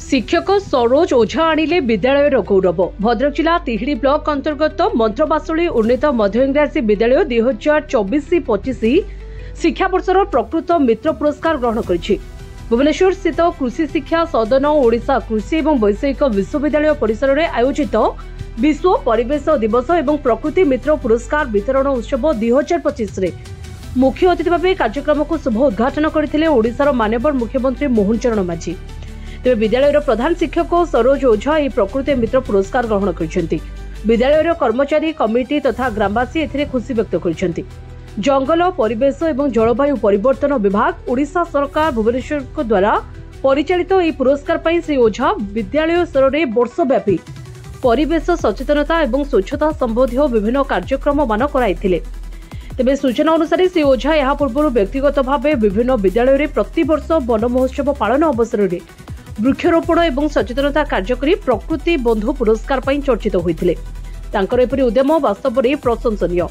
शिक्षक सरोज ओझा आणिले विद्यालय गौरव। भद्रक जिला तिहिड़ी ब्लॉक अंतर्गत मंत्रबासुली उन्नीत मध्य इंग्राजी विद्यालय 2024-25 शिक्षा वर्षर प्रकृत मित्र पुरस्कार ग्रहण करिछि। भुवनेश्वर स्थित कृषि शिक्षा सदन ओडिशा कृषि एवं वैषयिक विश्वविद्यालय परिसर में आयोजित विश्व परिवेश दिवस एवं प्रकृति मित्र पुरस्कार वितरण उत्सव 2025 रे मुख्य अतिथि भाव कार्यक्रम को शुभ उद्घाटन करथिले ओडिशार माननीय मुख्यमंत्री मोहन चरण माझी। तेज विद्यालय प्रधान शिक्षक सरोज ओझा यह प्रकृति मित्र पुरस्कार ग्रहण कर विद्यालय कर्मचारी कमिटी तथा ग्रामवासी एथिरे खुशी व्यक्त कर। जंगल परिवेश एवं जलवायु परिवर्तन विभाग ओडिशा सरकार भुवनेश्वर द्वारा परिचालित यह पुरस्कार पर श्री ओझा विद्यालय स्तर में वर्षव्यापी परिवेश सचेतनता एवं स्वच्छता संबंधी विभिन्न कार्यक्रम मान कराइथिले। तेज सूचना अनुसार श्री ओझा यह पूर्व व्यक्तिगत भाव विभिन्न विद्यालय में प्रतिवर्ष वन महोत्सव पालन अवसर में वृक्षरोपण एवं सचेतनता कार्यकरी प्रकृति बंधु पुरस्कार पर चर्चित होते। एपरी उद्यम वास्तव में प्रशंसनीय।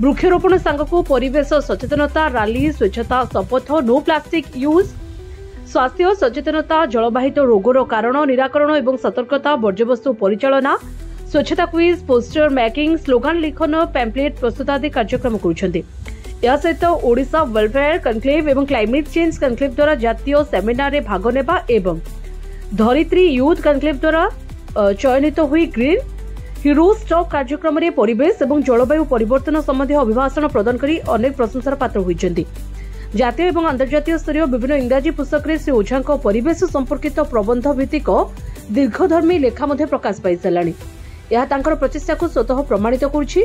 वृक्षरोपण सांगक परिवेश सचेतनता रैली स्वच्छता शपथ नो प्लास्टिक यूज स्वास्थ्य सचेतनता जलबाहित रोगर कारण निराकरण एवं सतर्कता वर्ज्यवस्तु परिचालना स्वच्छता क्विज पोस्टर मेकिंग स्लोगान लिखन पैम्पलेट प्रस्तुत आदि कार्यक्रम करुछन्ति। या सहित ओडिशा वेलफेयर कनक्लेव एवं क्लाइमेट चेंज कनक्लेव द्वारा जातीय सेमिनार रे भाग नेबा एवं धरित्री यूथ कनक्लेव द्वारा चयनित हुई ग्रीन हिरो स्टॉक कार्यक्रम रे परिवेश एवं जलवायु परिवर्तन संबंधी अभिभाषण प्रदान करी अनेक प्रशंसार पात्र होइछन्ति। जातीय एवं अंतर्जातीय स्तरीय विभिन्न इंग्राजी पुस्तक रे श्री ओझांक परिवेश संपर्कित प्रबंध भित्तिक दीर्घधर्मी लेखा मध्ये प्रकाश पाई सालानी। यह तांकर प्रचेष्टा को स्वतः प्रमाणित करुछि।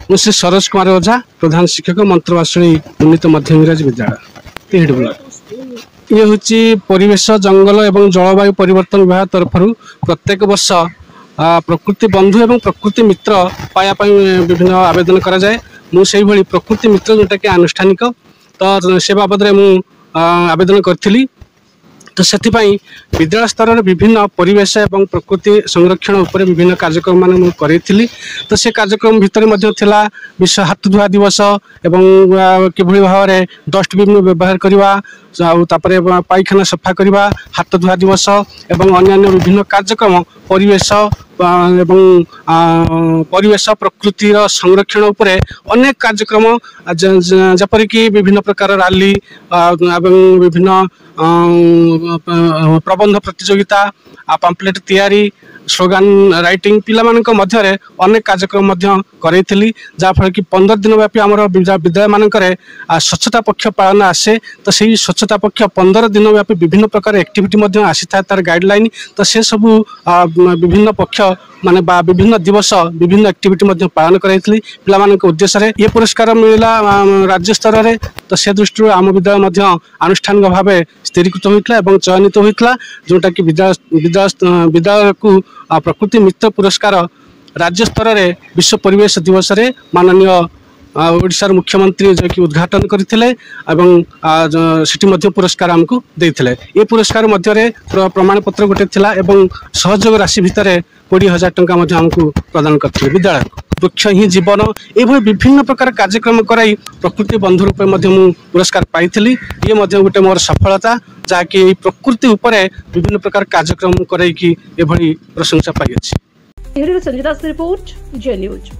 श्री सरोज कुमार ओझा प्रधान शिक्षक मंत्रबासुली उन्नीत मध्य इंग्राजी विद्यालय तिहिड़ी ब्लॉक। ये हूँ परिवेश जंगल एवं जलवायु परिवर्तन विभाग तरफ प्रत्येक वर्ष प्रकृति बंधु एवं प्रकृति मित्र पाया विभिन्न आवेदन करा जाए। मुझे प्रकृति मित्र जोटा कि आनुष्ठानिक तो से बाबद आवेदन करी तो से विद्यालय स्तर में विभिन्न परिवेश एवं प्रकृति संरक्षण उपर विभिन्न कार्यक्रम मान करी तो से कार्यक्रम भितर विश्व हाथ धुआ दिवस एवं किभली भाव में डस्टबिन व्यवहार करवा पायखाना सफा करवा हाथ धुआ दिवस एवं अन्य विभिन्न कार्यक्रम परिवेश एवं परिवेश प्रकृतिर संरक्षण उपरे अनेक कार्यक्रम जपरिक विभिन्न प्रकार रैली एवं विभिन्न प्रबंध प्रतियोगिता पैम्पलेट तैयारी स्लोगान राइटिंग पिला मध्य अनेक कार्यक्रम करें जहाँफल कि 15 दिन व्यापी आम विद्यालय मानक स्वच्छता पक्ष पालन आसे तो सही स्वच्छता पक्ष 15 दिन व्यापी विभिन्न प्रकार एक्टिविटी आसी था तार गाइडलाइन तो से सबू विभिन्न पक्ष माने विभिन्न दिवस विभिन्न एक्टिविटी पालन कराई पिला उद्देश्य ये पुरस्कार मिला राज्य स्तर में तो से दृष्टि आम विद्यालय आनुष्ठानिक भाव स्थिरीकृत होता और चयनित होता जोटा कि विद्यालय को प्रकृति मित्र पुरस्कार राज्य स्तर में विश्व परिवेश दिवस रे माननीय ओडिशार मुख्यमंत्री जो कि उद्घाटन करथिले एवं सिटी पुरस्कार आमको देथिले। ये पुरस्कार मध्य प्रमाण पत्र गोटे थिला एवं सहयोग राशि भितर 20,000 टंका आमको प्रदान करथिले। विद्यालय वृक्ष ही जीवन ये विभिन्न प्रकार कार्यक्रम कराई प्रकृति बंधु रूप में पुरस्कार पाई ये गोटे मोर सफलता जहाँकि प्रकृति उपरे विभिन्न प्रकार कार्यक्रम कराई प्रशंसा पाई। संजीता रिपोर्ट जे न्यूज।